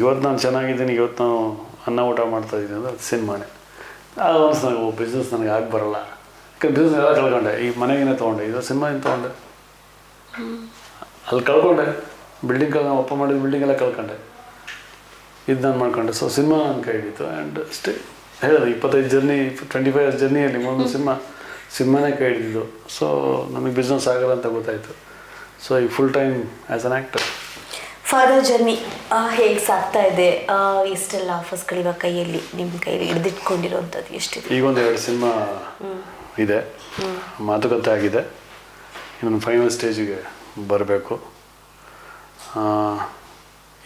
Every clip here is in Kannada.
ಇವತ್ತು ನಾನು ಚೆನ್ನಾಗಿದ್ದೀನಿ, ಇವತ್ತು ನಾನು ಅನ್ನ ಊಟ ಮಾಡ್ತಾಯಿದ್ದೀನಿ ಅಂದರೆ ಅದು ಸಿನಿಮಾನೇ. ಅದು ಅನಿಸ್ತು ನನಗೆ ಬಿಸ್ನೆಸ್ ನನಗೆ ಆಗಿ ಬರೋಲ್ಲ, ಯಾಕಂದ್ರೆ ಬಿಸ್ನೆಸ್ ಎಲ್ಲ ಕಳ್ಕೊಂಡೆ. ಈಗ ಮನೆಗೇನೆ ತೊಗೊಂಡೆ, ಇದು ಸಿನಿಮಾ ಏನು ತೊಗೊಂಡೆ, ಅಲ್ಲಿ ಕಳ್ಕೊಂಡೆ. ಬಿಲ್ಡಿಂಗ್ ನಾವು ಒಪ್ಪ ಮಾಡಿದ ಬಿಲ್ಡಿಂಗ್ ಎಲ್ಲ ಕಳ್ಕೊಂಡೆ, ಇದು ನಾನು ಮಾಡ್ಕೊಂಡೆ. ಸೊ ಸಿನಿಮಾ ನನ್ನ ಕೈ ಹಿಡಿತು. ಆ್ಯಂಡ್ ಅಷ್ಟೇ ಹೇಳಿದೆ, 25 ಜರ್ನಿ 25 ಇಯರ್ಸ್ ಜರ್ನಿಯಲ್ಲಿ ಒಂದು ಸಿನಿಮಾನೇ ಕೈ ಹಿಡಿದಿದ್ದು. ಸೊ ನಮಗೆ ಬಿಸ್ನೆಸ್ ಆಗಲ್ಲ ಅಂತ ಗೊತ್ತಾಯಿತು. ಸೊ ಈಗ full time as an actor. Father journey ಹೇಗೆ ಸಾಗ್ತಾ ಇದೆ? ಇಷ್ಟೆಲ್ಲ ಆಫರ್ಸ್ಗಳು ಇವಾಗ ಕೈಯಲ್ಲಿ ನಿಮ್ಮ ಕೈಯಲ್ಲಿ ಹಿಡಿದಿಟ್ಕೊಂಡಿರೋವಂಥದ್ದು ಎಷ್ಟಿದೆ? ಈಗ ಒಂದು 2 ಸಿನಿಮಾ ಇದೆ, ಮಾತುಕತೆ ಆಗಿದೆ, ಇನ್ನೊಂದು ಫೈನಲ್ ಸ್ಟೇಜಿಗೆ ಬರಬೇಕು.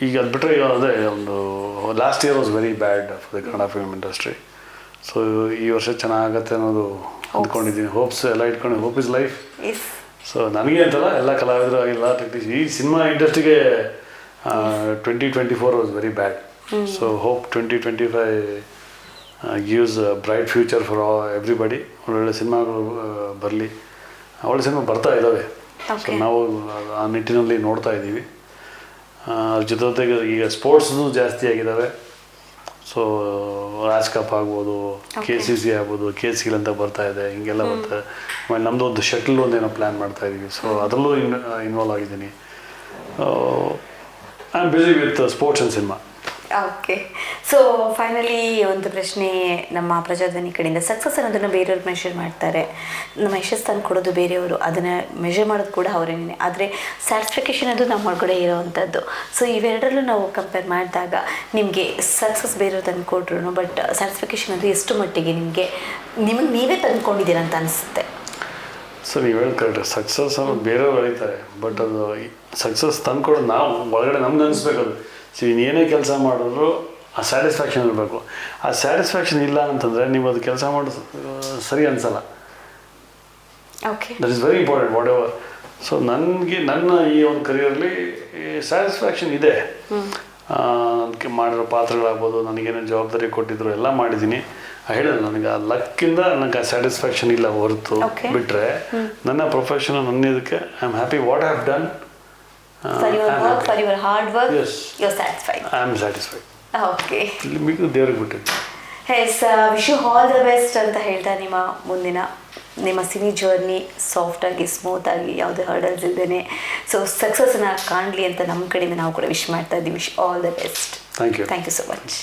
ಈಗ ಅದು ಬಿಟ್ಟರೆ ಅದೇ ಒಂದು last year was very bad for the Kannada film industry. So ಈ ವರ್ಷ ಚೆನ್ನಾಗತ್ತೆ ಅನ್ನೋದು ಅಂದ್ಕೊಂಡಿದ್ದೀನಿ. ಹೋಪ್ಸ್ ಎಲ್ಲ ಇಟ್ಕೊಂಡು, ಹೋಪ್ ಇಸ್ ಲೈಫ್. ಸೊ ನನಗೆ ಅಂತಲ್ಲ, ಎಲ್ಲ ಕಲಾವಿದರು ಆಗಿಲ್ಲ, ಟೆಕ್ನಿಷಿಯನ್, ಈ ಸಿನಿಮಾ ಇಂಡಸ್ಟ್ರಿಗೆ 2024 was very bad. So hope 2025 gives a bright future for everybody. ಒಳ್ಳೊಳ್ಳೆ ಸಿನಿಮಾಗಳು ಬರಲಿ, ಒಳ್ಳೆ ಸಿನಿಮಾ ಬರ್ತಾ ಇದ್ದಾವೆ. ಸೊ ನಾವು ಆ ನಿಟ್ಟಿನಲ್ಲಿ ನೋಡ್ತಾ ಇದ್ದೀವಿ. ಅದ್ರ ಜೊತೆಗೆ ಈಗ ಸ್ಪೋರ್ಟ್ಸ್ನು ಜಾಸ್ತಿ ಆಗಿದ್ದಾವೆ. ಸೊ ರಾಜ್ ಕಪ್ ಆಗ್ಬೋದು, KCC ಆಗ್ಬೋದು, KCL ಅಂತ ಬರ್ತಾ ಇದೆ, ಹಿಂಗೆಲ್ಲ ಬರ್ತಾರೆ. ಆಮೇಲೆ ನಮ್ಮದು ಒಂದು ಶಟ್ಲ್ ಒಂದೇನೋ ಪ್ಲ್ಯಾನ್ ಮಾಡ್ತಾ ಇದ್ದೀವಿ. ಸೊ ಅದರಲ್ಲೂ ಇನ್ವಾಲ್ವ್ ಆಗಿದ್ದೀನಿ. I am busy with sports and cinema. Okay. So finally ಒಂದು ಪ್ರಶ್ನೆ ನಮ್ಮ ಪ್ರಜಾಧ್ವನಿ ಕಡೆಯಿಂದ. ಸಕ್ಸಸ್ ಅನ್ನೋದನ್ನು ಬೇರೆಯವ್ರು ಮೆಷರ್ ಮಾಡ್ತಾರೆ, ನಮ್ಮ ಯಶಸ್ಸನ್ನು ಕೊಡೋದು ಬೇರೆಯವರು, ಅದನ್ನು ಮೆಷರ್ ಮಾಡೋದು ಕೂಡ ಅವರೇನೇ. ಆದರೆ ಸ್ಯಾಟಿಸ್ಫಿಕೇಷನ್ ಅದು ನಮ್ಮ ಒಳಗಡೆ ಇರೋವಂಥದ್ದು. ಸೊ ಇವೆರಡರಲ್ಲೂ ನಾವು ಕಂಪೇರ್ ಮಾಡಿದಾಗ ನಿಮಗೆ ಸಕ್ಸಸ್ ಬೇರೆಯವ್ರು ತಂದು ಕೊಟ್ರು, ಬಟ್ ಸ್ಯಾಟಿಸ್ಫಿಕೇಷನ್ ಅದು ಎಷ್ಟು ಮಟ್ಟಿಗೆ ನಿಮಗೆ ನೀವೇ ತಂದುಕೊಂಡಿದ್ದೀರ ಅಂತ ಅನಿಸುತ್ತೆ? ಸೊ ನೀವು ಹೇಳಿ ಕರೆಕ್ಟ್. ಸಕ್ಸಸ್ ಅನ್ನೋದು ಬೇರೆಯವ್ರು ಹೇಳ್ತಾರೆ, ಬಟ್ ಅದು ಸಕ್ಸಸ್ ತಂದ್ಕೊಡೋದು ನಾವು ಒಳಗಡೆ ನಮ್ಗೆ ಅನಿಸ್ಬೇಕದು. ಸೊ ಏನೇ ಕೆಲಸ ಮಾಡಿದ್ರು ಆ ಸ್ಯಾಟಿಸ್ಫ್ಯಾಕ್ಷನ್ ಇರಬೇಕು. ಆ ಸ್ಯಾಟಿಸ್ಫ್ಯಾಕ್ಷನ್ ಇಲ್ಲ ಅಂತಂದರೆ ನೀವು ಅದು ಕೆಲಸ ಮಾಡೋದು ಸರಿ ಅನಿಸಲ್ಲ. Okay, that is very important what ever. So ನನಗೆ ನನ್ನ ಈ ಒಂದು ಕರಿಯರಲ್ಲಿ ಸ್ಯಾಟಿಸ್ಫ್ಯಾಕ್ಷನ್ ಇದೆ. ನನಗೆ ಮಾಡಿರೋ ಪಾತ್ರಗಳಾಗ್ಬೋದು, ನನಗೇನೇನು ಜವಾಬ್ದಾರಿ ಕೊಟ್ಟಿದ್ರು ಎಲ್ಲ ಮಾಡಿದ್ದೀನಿ. ಹೇಳಿದೆ, ನನಗೆ ಆ ಲಕ್ಕಿಂದ ನನಗೆ ಆ ಸ್ಯಾಟಿಸ್ಫ್ಯಾಕ್ಷನ್ ಇಲ್ಲ ಹೊರತು ಬಿಟ್ಟರೆ ನನ್ನ ಪ್ರೊಫೆಷನ್, ನನ್ನ ಇದಕ್ಕೆ I am happy what I have done. For your work, for your hard work, yes, you're satisfied. I am satisfied. Okay. ಮಿಕ್ಕಿದ್ದು ದೇವ್ರಿಗೆ ಬಿಟ್ಟಿದ್ದು. Yes, wish you all the best ಅಂತ ಹೇಳ್ತಾ ನಿಮ್ಮ ಸಿನಿ ಜರ್ನಿ ಸಾಫ್ಟಾಗಿ, ಸ್ಮೂತಾಗಿ, ಯಾವುದೇ ಹರ್ಡಲ್ಸ್ ಇಲ್ಲದೇ ಸೊ ಸಕ್ಸಸ್ನ ಕಾಣಲಿ ಅಂತ ನಮ್ಮ ಕಡೆಯಿಂದ ನಾವು ಕೂಡ ವಿಶ್ ಮಾಡ್ತಾ ಇದ್ದೀವಿ. Wish all the best. Thank you so much.